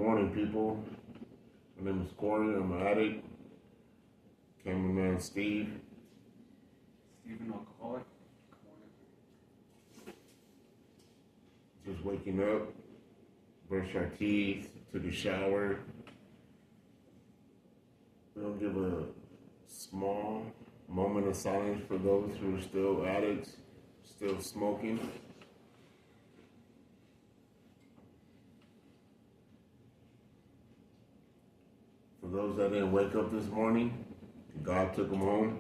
morning, people. My name is Corey. I'm an addict. Cameraman Steve. Stephen Alcoholic. Just waking up, brush our teeth, took a shower. We're going to give a small moment of silence for those who are still addicts, still smoking. For those that didn't wake up this morning, God took them home.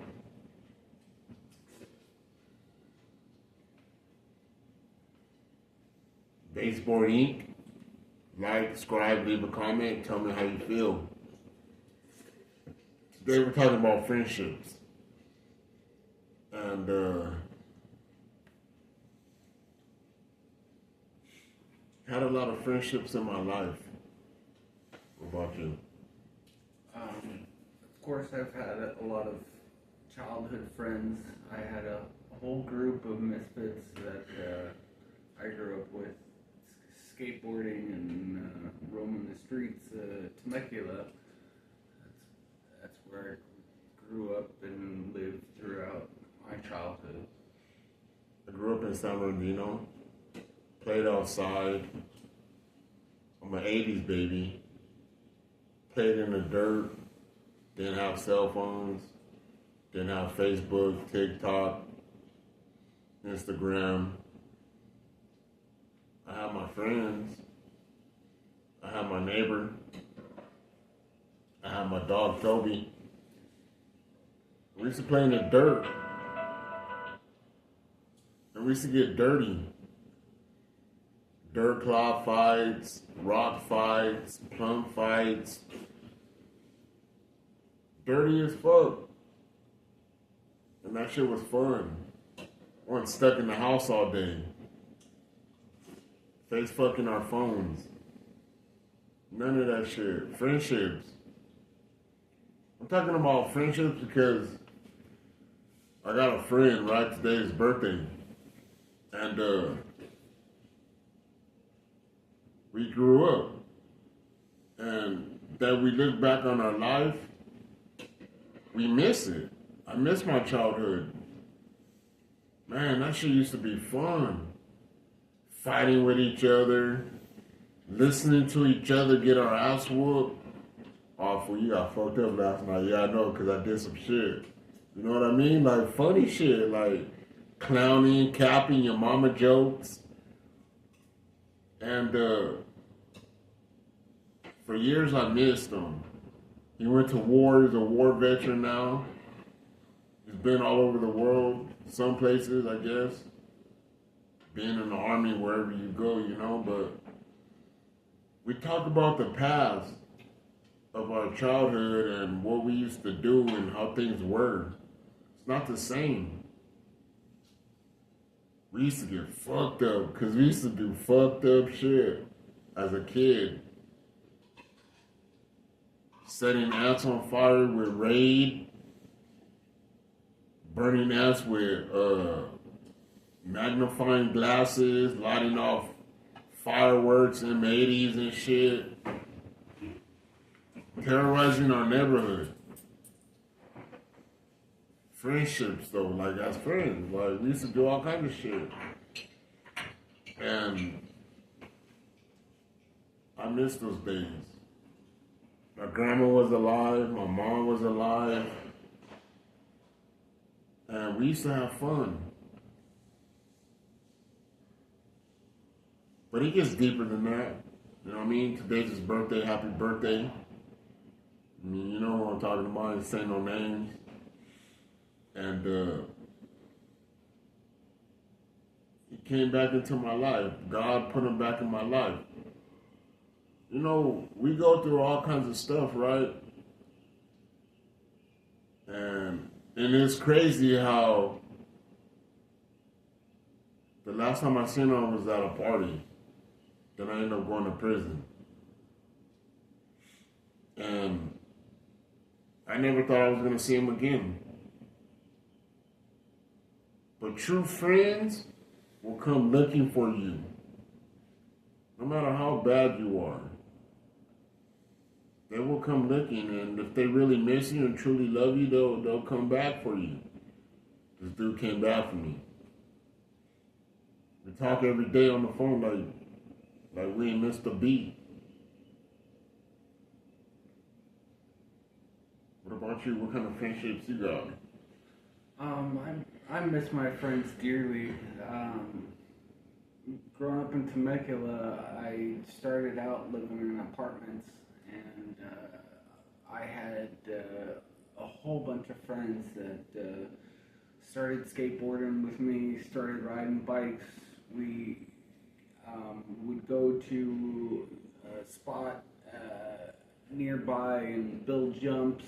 Baseboard Inc. Like, subscribe, leave a comment, tell me how you feel. Today we're talking about friendships. And had a lot of friendships in my life. What about you? Of course, I've had a lot of childhood friends. I had a whole group of misfits that I grew up with, skateboarding and roaming the streets. Temecula. That's where I grew up and lived throughout my childhood. I grew up in San Bernardino, played outside. I'm an 80s baby. Played in the dirt, didn't have cell phones, didn't have Facebook, TikTok, Instagram. I had my friends. I had my neighbor. I had my dog Toby. We used to play in the dirt. And we used to get dirty. Dirt clod fights, rock fights, plum fights. Dirty as fuck. And that shit was fun. Weren't stuck in the house all day. Face fucking our phones. None of that shit. Friendships. I'm talking about friendships because I got a friend, right? Today's his birthday. And we grew up. And that we look back on our life, we miss it. I miss my childhood. Man, that shit used to be fun. Fighting with each other, listening to each other get our ass whooped. Oh, fool, you got fucked up last night. Yeah, I know, because I did some shit. You know what I mean? Like, funny shit, like clowning, capping your mama jokes. And for years I missed him. He went to war. He's a war veteran now. He's been all over the world, some places, I guess. Being in the army, wherever you go, you know, but we talk about the past of our childhood and what we used to do and how things were. It's not the same. We used to get fucked up because we used to do fucked up shit as a kid. Setting ants on fire with Raid. Burning ants with magnifying glasses, lighting off fireworks M80s and shit. Terrorizing our neighborhood. Friendships though, like as friends. Like we used to do all kinds of shit. And I miss those days. My grandma was alive, my mom was alive. And we used to have fun. But it gets deeper than that. You know what I mean? Today's his birthday. Happy birthday. I mean, you know what I'm talking about. Ain't saying no names. And he came back into my life. God put him back in my life. You know, we go through all kinds of stuff, right? And it's crazy how the last time I seen him was at a party. Then I ended up going to prison. And I never thought I was going to see him again. But true friends will come looking for you. No matter how bad you are. They will come looking, and if they really miss you and truly love you, they'll come back for you. This dude came back for me. We talk every day on the phone like we ain't missed a beat. What about you? What kind of friendships you got? I miss my friends dearly. Growing up in Temecula, I started out living in apartments, and I had a whole bunch of friends that started skateboarding with me, started riding bikes. We would go to a spot nearby and build jumps.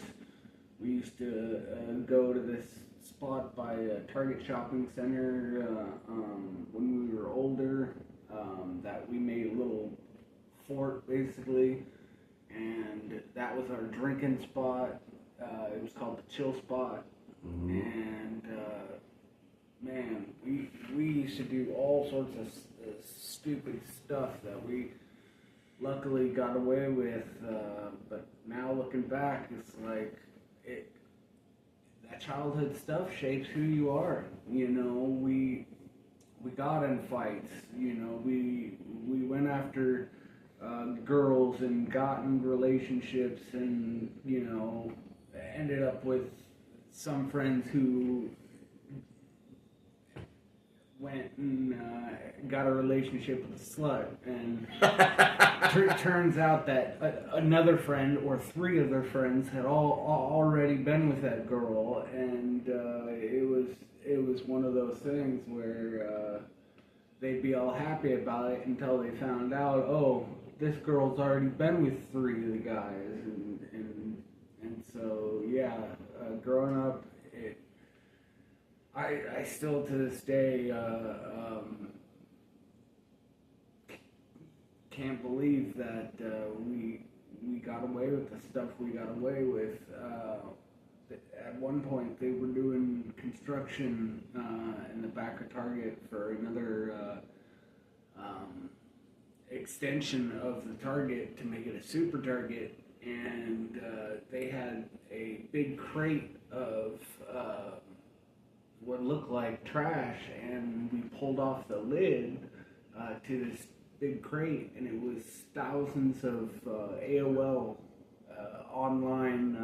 We used to go to this spot by a Target shopping center when we were older, that we made a little fort basically, and that was our drinking spot. It was called the Chill Spot. Mm-hmm. And man, we used to do all sorts of stupid stuff that we luckily got away with, but now looking back, it's like that childhood stuff shapes who you are. You know, we got in fights. You know, we went after girls and got in relationships, and you know, ended up with some friends who went and got a relationship with a slut, and turns out that another friend or three of their friends had all already been with that girl, and it was one of those things where they'd be all happy about it until they found out, oh, this girl's already been with three of the guys, and so yeah, growing up, I still to this day can't believe that we got away with the stuff we got away with. At one point, they were doing construction in the back of Target for another extension of the Target to make it a super Target, and they had a big crate of what looked like trash, and we pulled off the lid to this big crate, and it was thousands of AOL online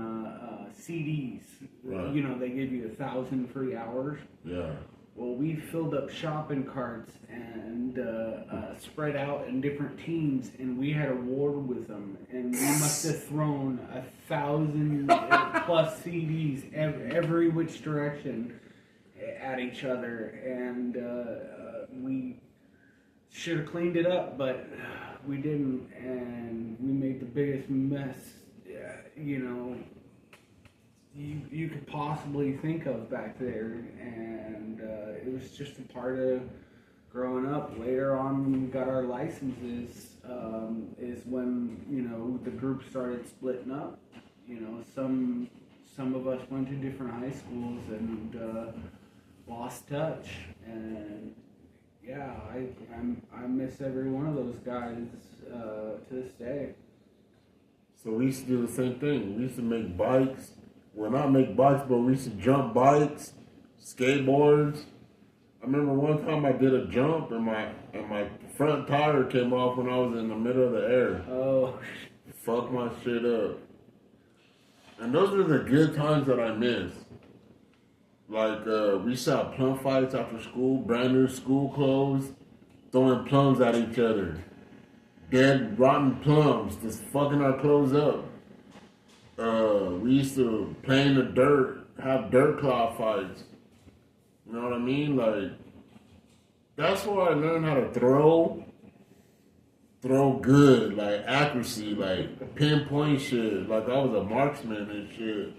CDs. Right. You know, they give you 1,000 free hours. Yeah. Well, we filled up shopping carts and spread out in different teams, and we had a war with them, and we must have thrown 1,000 plus CDs every which direction at each other, and we should have cleaned it up, but we didn't, and we made the biggest mess, you know, you could possibly think of back there, and it was just a part of growing up. Later on, when we got our licenses, is when, you know, the group started splitting up. You know, some of us went to different high schools and lost touch, and yeah, I miss every one of those guys to this day. So we used to do the same thing. We used to make bikes. Well, not make bikes, but we used to jump bikes, skateboards. I remember one time I did a jump and my front tire came off when I was in the middle of the air. Oh. Fuck my shit up. And those are the good times that I miss. Like, we used to have plum fights after school, brand new school clothes, throwing plums at each other. Dead, rotten plums, just fucking our clothes up. We used to play in the dirt, have dirt cloud fights. You know what I mean? Like, that's where I learned how to throw good, like accuracy, like pinpoint shit. Like I was a marksman and shit.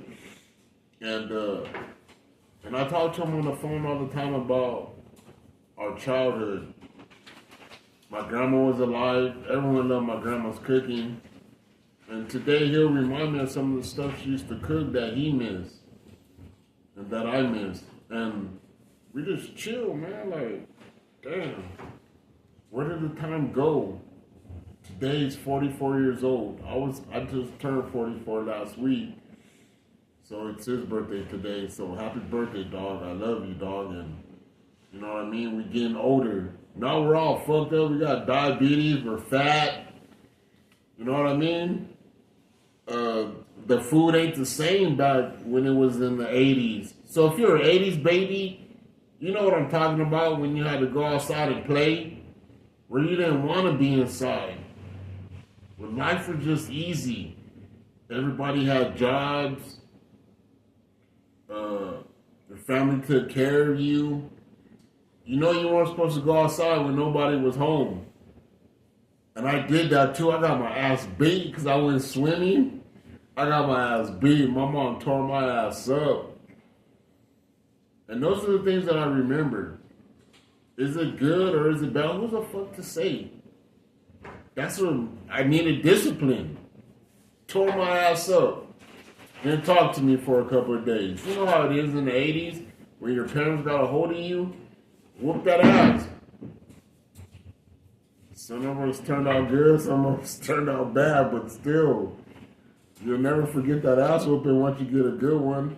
And I talk to him on the phone all the time about our childhood. My grandma was alive. Everyone loved my grandma's cooking. And today he'll remind me of some of the stuff she used to cook that he missed and that I missed. And we just chill, man. Like, damn, where did the time go to today's 44 years old. I just turned 44 last week. So it's his birthday today. So happy birthday, dog. I love you, dog. And you know what I mean? We getting older. Now we're all fucked up. We got diabetes. We're fat. You know what I mean? The food ain't the same back when it was in the 80s. So if you're an 80s baby, you know what I'm talking about when you had to go outside and play, where you didn't want to be inside. When life was just easy. Everybody had jobs. Your family took care of you. You know you weren't supposed to go outside when nobody was home. And I did that too. I got my ass beat because I went swimming. I got my ass beat. My mom tore my ass up. And those are the things that I remember. Is it good or is it bad? Who's the fuck to say? That's what I needed discipline. Tore my ass up. Didn't talk to me for a couple of days. You know how it is in the 80s when your parents got a hold of you? Whoop that ass. Some of us turned out good, some of us turned out bad, but still, you'll never forget that ass whooping once you get a good one.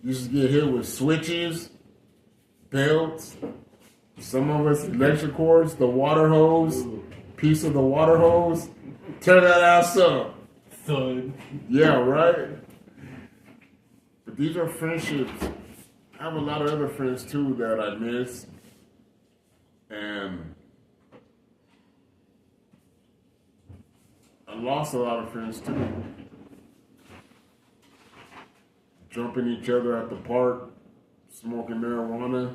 You just get hit with switches, belts, some of us electric cords, the water hose, piece of the water hose. Tear that ass up. Thud. Yeah, right? But these are friendships. I have a lot of other friends too that I miss. And I lost a lot of friends too. Jumping each other at the park, smoking marijuana.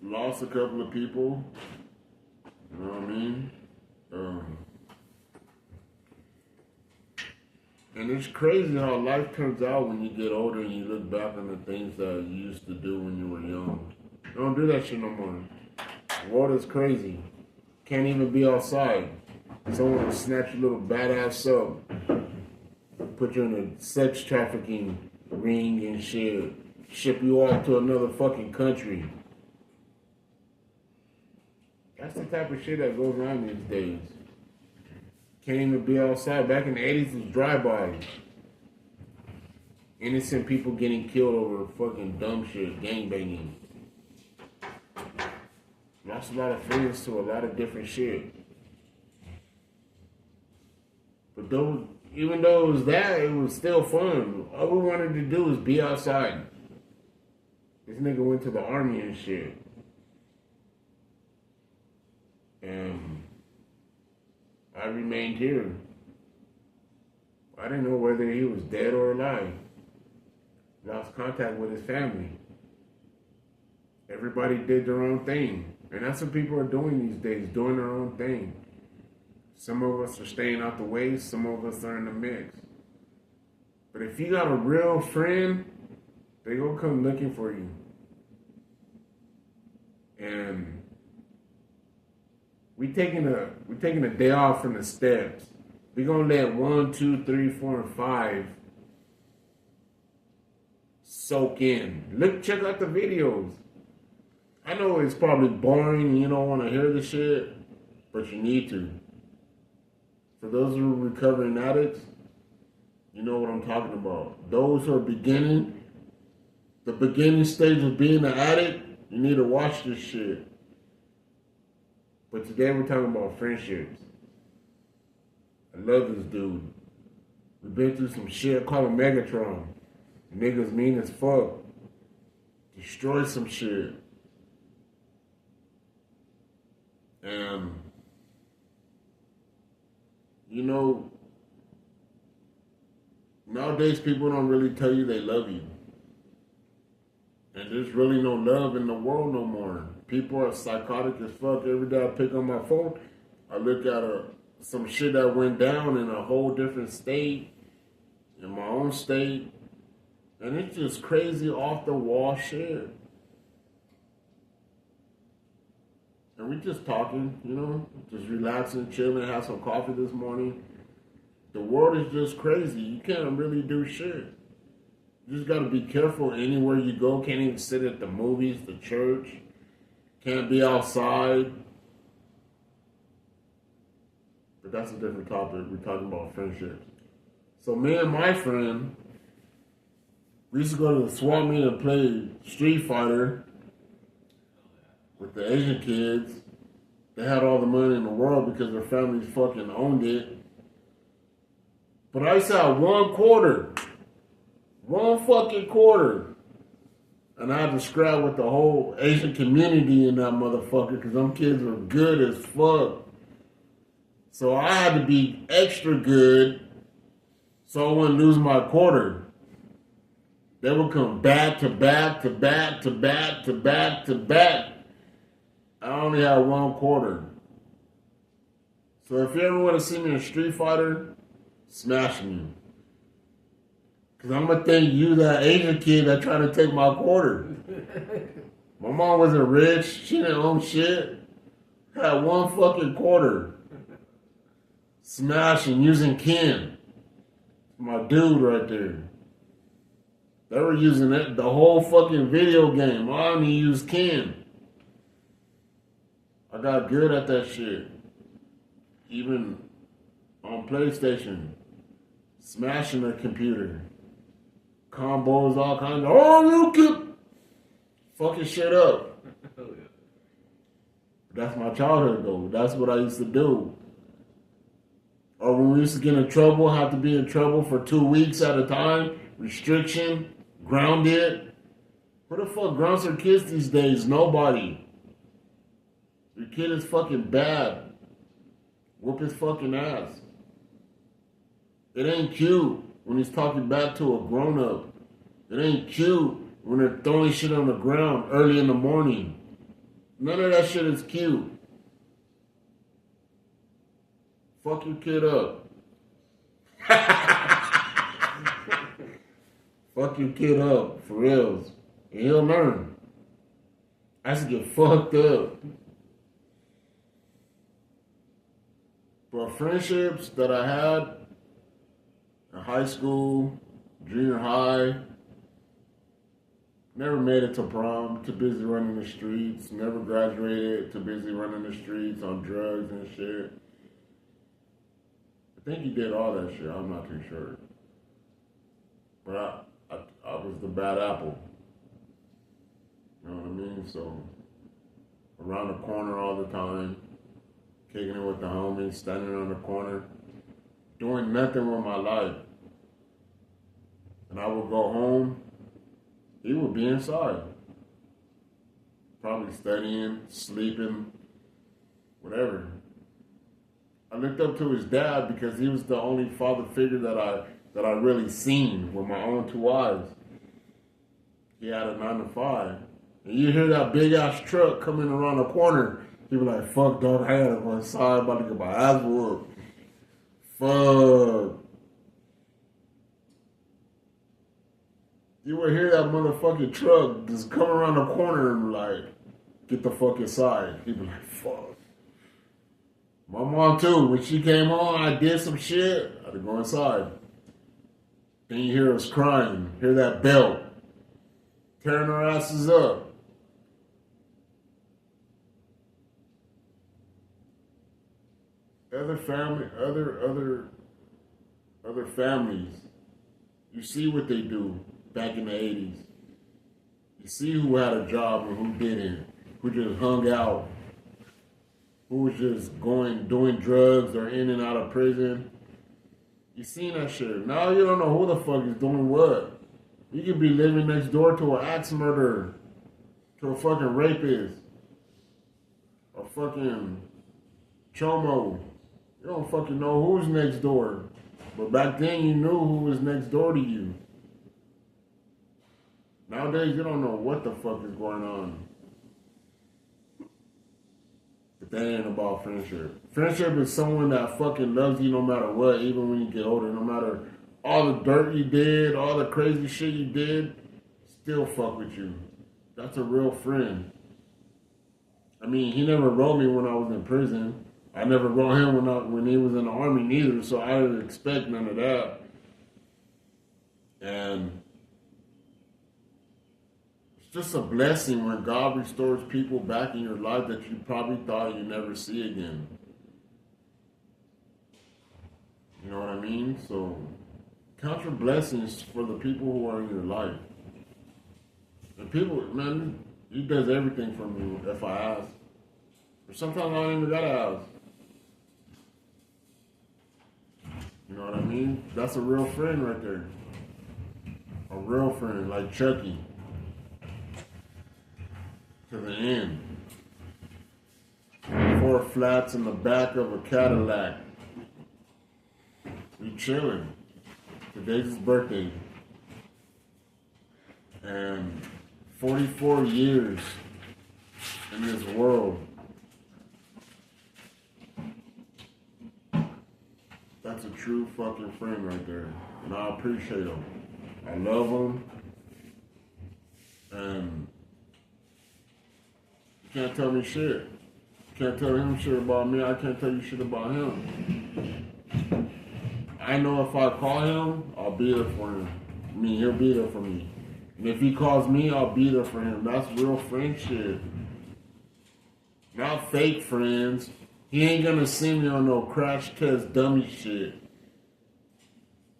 Lost a couple of people. You know what I mean? And it's crazy how life turns out when you get older and you look back on the things that you used to do when you were young. Don't do that shit no more. The world is crazy. Can't even be outside. Someone will snatch your little badass up, put you in a sex trafficking ring and shit, ship you off to another fucking country. That's the type of shit that goes on these days. Can't even be outside. Back in the 80s, it was drive-bys. Innocent people getting killed over fucking dumb shit, gangbanging. Lost a lot of friends to a lot of different shit. But even though it was that, it was still fun. All we wanted to do was be outside. This nigga went to the army and shit. And I remained here. I didn't know whether he was dead or alive. Lost contact with his family. Everybody did their own thing. And that's what people are doing these days, doing their own thing. Some of us are staying out the way, some of us are in the mix. But if you got a real friend, they gonna come looking for you. And we taking a day off from the steps. We gonna let 1, 2, 3, 4, and 5 soak in. Check out the videos. I know it's probably boring and you don't want to hear the shit, but you need to. For those who are recovering addicts, you know what I'm talking about. Those who are the beginning stage of being an addict, you need to watch this shit. But today we're talking about friendships. I love this dude. We've been through some shit. Call him Megatron. Niggas mean as fuck. Destroy some shit. And, you know, nowadays people don't really tell you they love you. And there's really no love in the world no more. People are psychotic as fuck. Every day I pick up my phone, I look at some shit that went down in a whole different state, in my own state. And it's just crazy off the wall shit. And we just talking, you know, just relaxing, chilling, had some coffee this morning. The world is just crazy. You can't really do shit. You just gotta be careful anywhere you go. Can't even sit at the movies, the church. Can't be outside. But that's a different topic. We're talking about friendships. So me and my friend, we used to go to the swap meet and play Street Fighter with the Asian kids. They had all the money in the world because their families fucking owned it. But I used to have $1. One fucking quarter. And I had to scrap with the whole Asian community in that motherfucker because them kids were good as fuck. So I had to be extra good so I wouldn't lose my quarter. They would come back to back to back to back to back to back. I only had $1. So if you ever want to see me in Street Fighter, smashing you. Because I'm going to think you, that Asian kid that tried to take my quarter. My mom wasn't rich. She didn't own shit. Had one fucking quarter. Smashing, using Ken. My dude right there. They were using it, the whole fucking video game. I only used Ken. I got good at that shit. Even on PlayStation. Smashing the computer. Combos, all kinds of, oh, you can fucking shit up. That's my childhood though. That's what I used to do. Or when we used to get in trouble, have to be in trouble for 2 weeks at a time, restriction, grounded. Who the fuck grounds their kids these days? Nobody. Your kid is fucking bad. Whoop his fucking ass. It ain't cute when he's talking back to a grown-up. It ain't cute when they're throwing shit on the ground early in the morning. None of that shit is cute. Fuck your kid up. Fuck your kid up, for reals. And he'll learn. I used to get fucked up. But friendships that I had in high school, junior high, never made it to prom, too busy running the streets, never graduated, too busy running the streets on drugs and shit. I think he did all that shit, I'm not too sure. But I was the bad apple. You know what I mean? So, around the corner all the time, kicking it with the homies, standing on the corner, doing nothing with my life. And I would go home, he would be inside. Probably studying, sleeping, whatever. I looked up to his dad because he was the only father figure that I really seen with my own 2 eyes. He had a 9 to 5. And you hear that big ass truck coming around the corner, he be like, fuck dog, I had to go inside, about to get my ass whooped. Fuck. You would hear that motherfucking truck just come around the corner and like, get the fuck inside. He'd be like, fuck. My mom too, when she came home, I did some shit, I had to go inside. Then you hear us crying, hear that belt, tearing our asses up. Other families, you see what they do back in the 80s. You see who had a job and who didn't, who just hung out, who was just doing drugs or in and out of prison. You seen that shit. Now you don't know who the fuck is doing what. You could be living next door to an axe murderer, to a fucking rapist, a fucking chomo. You don't fucking know who's next door. But back then you knew who was next door to you. Nowadays you don't know what the fuck is going on. But that ain't about friendship. Friendship is someone that fucking loves you no matter what, even when you get older. No matter all the dirt you did, all the crazy shit you did, still fuck with you. That's a real friend. I mean, he never wrote me when I was in prison. I never wrote him when he was in the army neither, so I didn't expect none of that. And just a blessing when God restores people back in your life that you probably thought you'd never see again. You know what I mean? So count your blessings for the people who are in your life. And people, man, he does everything for me if I ask. Or sometimes I don't even gotta ask. You know what I mean? That's a real friend right there. A real friend, like Chucky. To the end. 4 flats in the back of a Cadillac. We chilling. Today's his birthday. And 44 years in this world. That's a true fucking friend right there. And I appreciate him. I love him. And you can't tell me shit. You can't tell him shit about me. I can't tell you shit about him. I know if I call him, I'll be there for him. I mean, he'll be there for me. And if he calls me, I'll be there for him. That's real friendship. Not fake friends. He ain't gonna see me on no crash test dummy shit.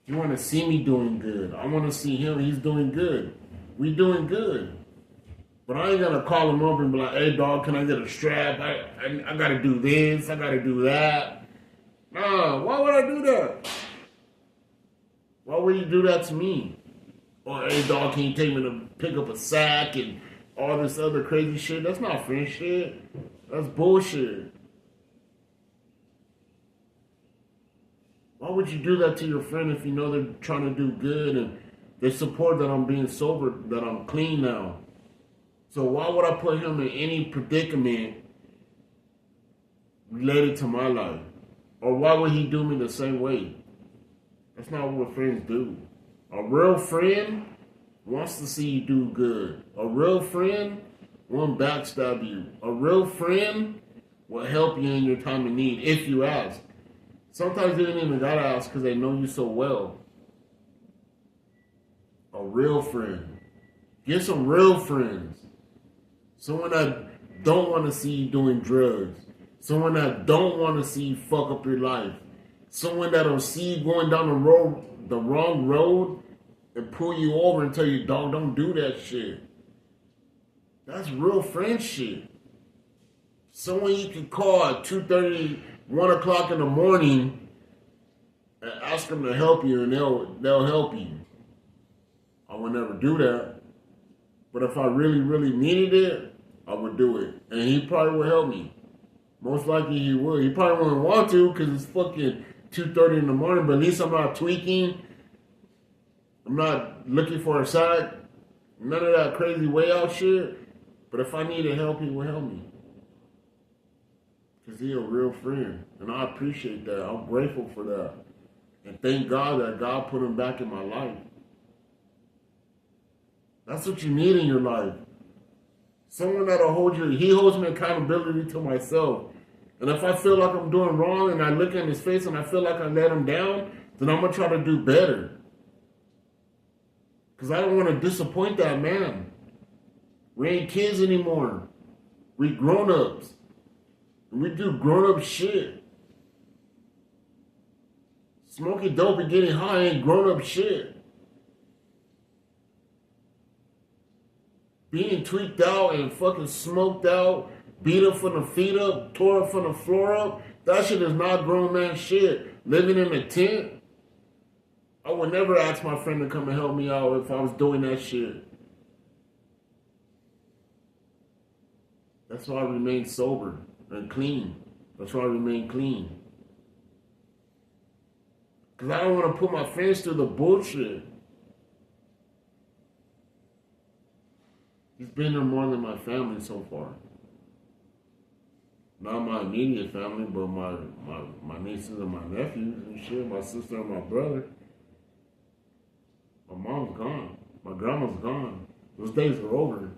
You wanna see me doing good. I wanna see him, he's doing good. We doing good. But I ain't gonna call him up and be like, hey dog, can I get a strap? I gotta do this, I gotta do that. Nah, why would I do that? Why would you do that to me? Or hey dog, can you take me to pick up a sack and all this other crazy shit? That's not friendship. That's bullshit. Why would you do that to your friend if you know they're trying to do good and they support that I'm being sober, that I'm clean now? So why would I put him in any predicament related to my life? Or why would he do me the same way? That's not what friends do. A real friend wants to see you do good. A real friend won't backstab you. A real friend will help you in your time of need if you ask. Sometimes they don't even gotta ask because they know you so well. A real friend. Get some real friends. Someone that don't want to see you doing drugs. Someone that don't want to see you fuck up your life. Someone that'll see you going down the wrong road and pull you over and tell you, dog, don't do that shit. That's real friendship. Someone you can call at 2:30, 1 o'clock in the morning and ask them to help you and they'll help you. I would never do that. But if I really, really needed it, I would do it. And he probably would help me. Most likely he would. He probably wouldn't want to because it's fucking 2:30 in the morning, but at least I'm not tweaking. I'm not looking for a sack. None of that crazy way out shit. But if I needed help, he would help me. Because he's a real friend. And I appreciate that. I'm grateful for that. And thank God that God put him back in my life. That's what you need in your life. Someone that'll hold you. He holds me accountability to myself. And if I feel like I'm doing wrong and I look in his face and I feel like I let him down, then I'm going to try to do better. Because I don't want to disappoint that man. We ain't kids anymore. We grown-ups. And we do grown-up shit. Smoking dope and getting high ain't grown-up shit. Being tweaked out and fucking smoked out, beat up from the feet up, tore up from the floor up, that shit is not grown man shit. Living in a tent, I would never ask my friend to come and help me out if I was doing that shit. That's why I remain sober and clean. That's why I remain clean. Because I don't want to put my friends through the bullshit. He's been there more than my family so far. Not my immediate family, but my nieces and my nephews and shit, my sister and my brother. My mom's gone. My grandma's gone. Those days are over.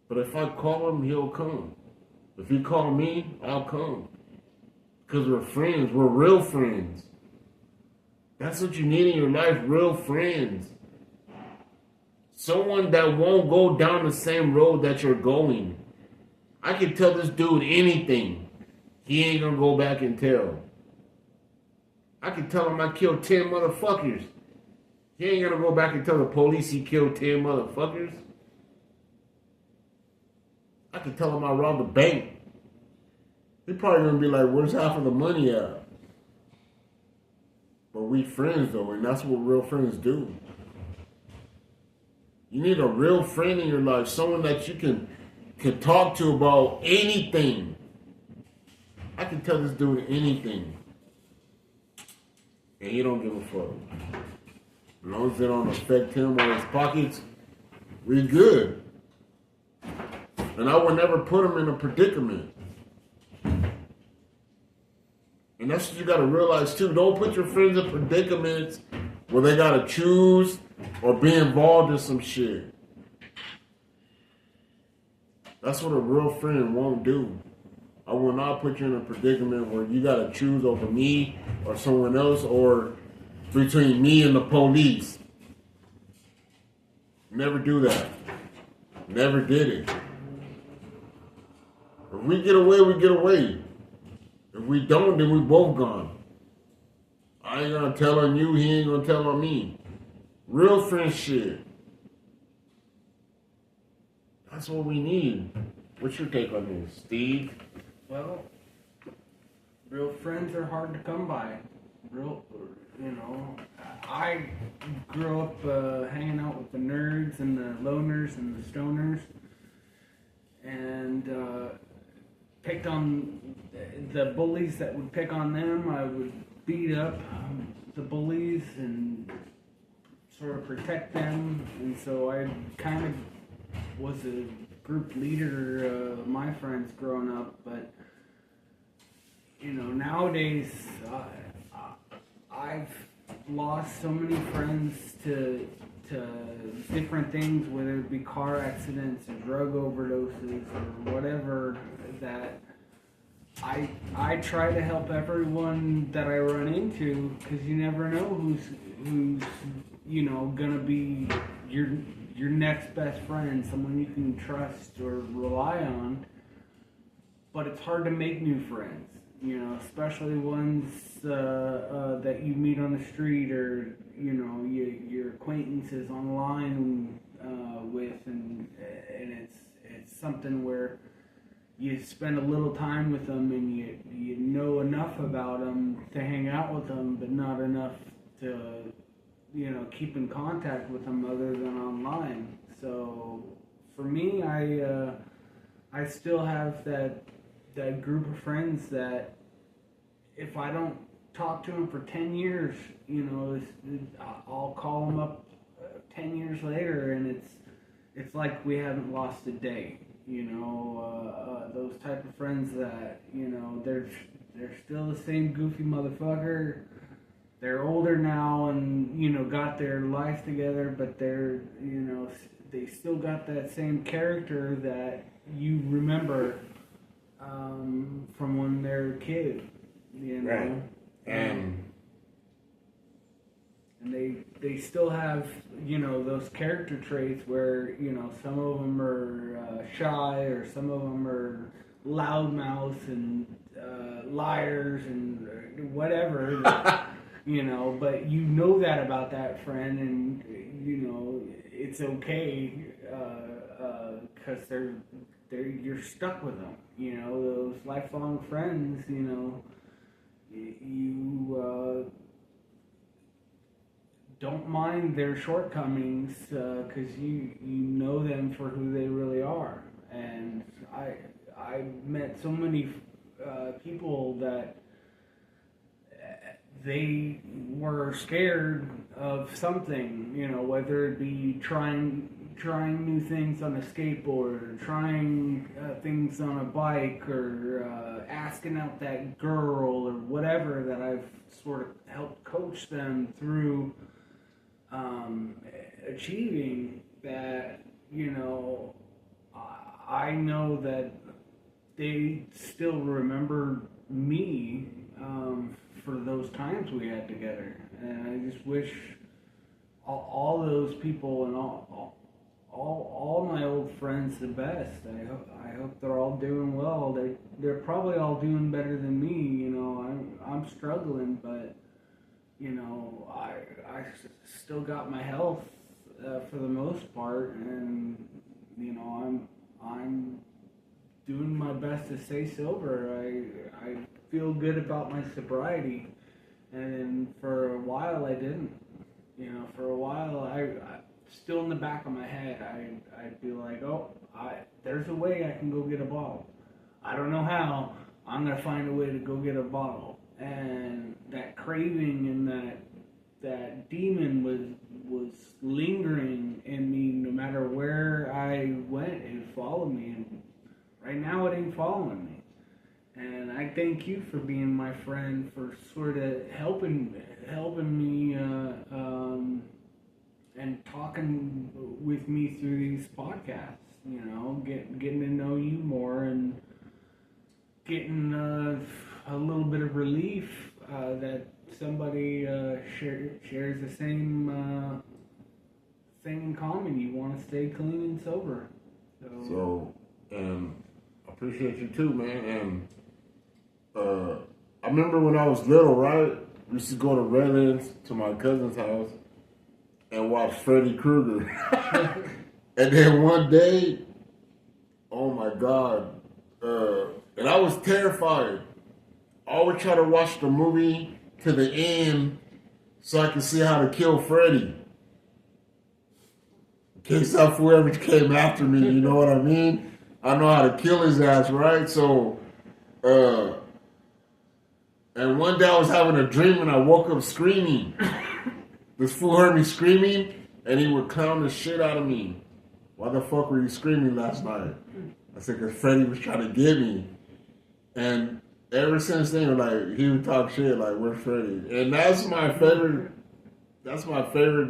But if I call him, he'll come. If he call me, I'll come. Because we're friends. We're real friends. That's what you need in your life, real friends. Someone that won't go down the same road that you're going. I can tell this dude anything. He ain't gonna go back and tell. I can tell him I killed 10 motherfuckers. He ain't gonna go back and tell the police he killed 10 motherfuckers. I can tell him I robbed a bank. He probably gonna be like, where's half of the money at? But we friends though, and that's what real friends do. You need a real friend in your life, someone that you can talk to about anything. I can tell this dude anything. And he don't give a fuck. As long as it don't affect him or his pockets, we good. And I would never put him in a predicament. And that's what you gotta realize too. Don't put your friends in predicaments where they gotta choose or be involved in some shit. That's what a real friend won't do. I will not put you in a predicament where you gotta choose over me or someone else or between me and the police. Never do that. Never did it. If we get away, we get away. If we don't, then we both gone. I ain't gonna tell on you, he ain't gonna tell on me. Real friendship. That's what we need. What's your take on this, Steve? Well, real friends are hard to come by. I grew up hanging out with the nerds and the loners and the stoners, and picked on the bullies that would pick on them. I would beat up the bullies and sort of protect them, and so I kind of was a group leader of my friends growing up. But nowadays I've lost so many friends to different things, whether it be car accidents or drug overdoses or whatever, that I try to help everyone that I run into, because you never know who's gonna be your next best friend, someone you can trust or rely on. But it's hard to make new friends, especially ones that you meet on the street or your acquaintances online with, and it's something where you spend a little time with them and you know enough about them to hang out with them, but not enough to keep in contact with them other than online. So for me, I still have that group of friends that if I don't talk to them for 10 years, I'll call them up 10 years later, and it's like we haven't lost a day. Those type of friends that they're still the same goofy motherfucker. They're older now and got their life together, but they're they still got that same character that you remember from when they're a kid. Right. And they still have those character traits where some of them are shy, or some of them are loudmouths and liars and whatever. But that about that friend, and it's okay because you're stuck with them. Those lifelong friends. You don't mind their shortcomings because you know them for who they really are. And I met so many people that they were scared of something, whether it be trying new things on a skateboard, or trying things on a bike, or asking out that girl, or whatever, that I've sort of helped coach them through achieving that. I know that they still remember me for those times we had together, and I just wish all those people and all my old friends the best. I hope they're all doing well. They're probably all doing better than me. You know, I'm struggling, but you know, still got my health for the most part, and you know, I'm doing my best to stay sober. I feel good about my sobriety, and for a while I didn't. You know, for a while I still in the back of my head I'd be like, oh, there's a way I can go get a bottle. I don't know how. I'm gonna find a way to go get a bottle. And that craving and that demon was lingering in me no matter where I went. It followed me, and right now it ain't following me. And I thank you for being my friend, for sort of helping me and talking with me through these podcasts. You know, getting to know you more and getting a little bit of relief that somebody shares the same thing in common. You want to stay clean and sober. So, and I appreciate you too, man. And I remember when I was little, right? We used to go to Redlands to my cousin's house and watch Freddy Krueger. And then one day, oh my God, and I was terrified. I always try to watch the movie to the end so I can see how to kill Freddy. In case whoever came after me, you know what I mean? I know how to kill his ass, right? So, and one day I was having a dream and I woke up screaming. This fool heard me screaming and he would clown the shit out of me. Why the fuck were you screaming last night? I said, because Freddie was trying to get me. And ever since then, like, he would talk shit like, where's Freddie? And that's my favorite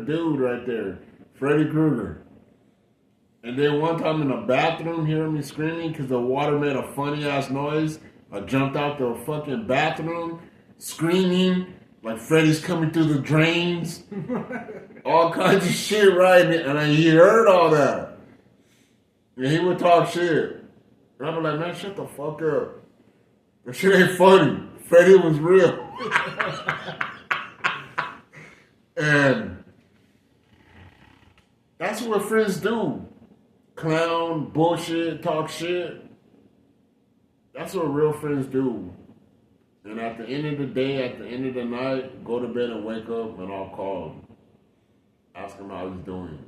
dude right there, Freddy Krueger. And then one time in the bathroom, hearing me screaming because the water made a funny ass noise. I jumped out the fucking bathroom, screaming like Freddy's coming through the drains. All kinds of shit, right? And he heard all that. And he would talk shit. And I'd be like, man, shut the fuck up. That shit ain't funny. Freddy was real. And that's what friends do. Clown, bullshit, talk shit. That's what real friends do. And at the end of the day, at the end of the night, go to bed and wake up and I'll call him. Ask him how he's doing.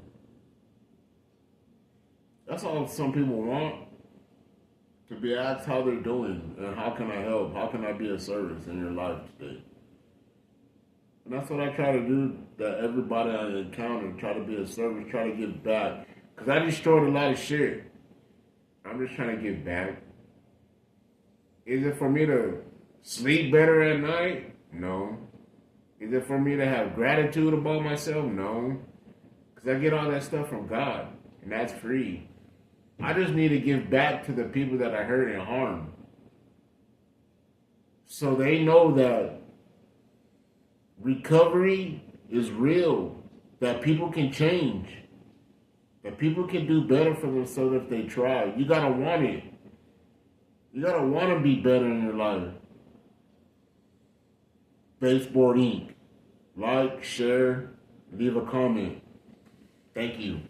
That's all some people want. To be asked how they're doing and how can I help? How can I be of service in your life today? And that's what I try to do, that everybody I encounter, try to be of service, try to give back. Because I destroyed a lot of shit. I'm just trying to give back. Is it for me to sleep better at night? No. Is it for me to have gratitude about myself? No. Because I get all that stuff from God, and that's free. I just need to give back to the people that I hurt and harmed. So they know that recovery is real, that people can change, that people can do better for themselves if they try. You gotta want it. You gotta want to be better in your life. Baseboard Inc. Like, share, leave a comment. Thank you.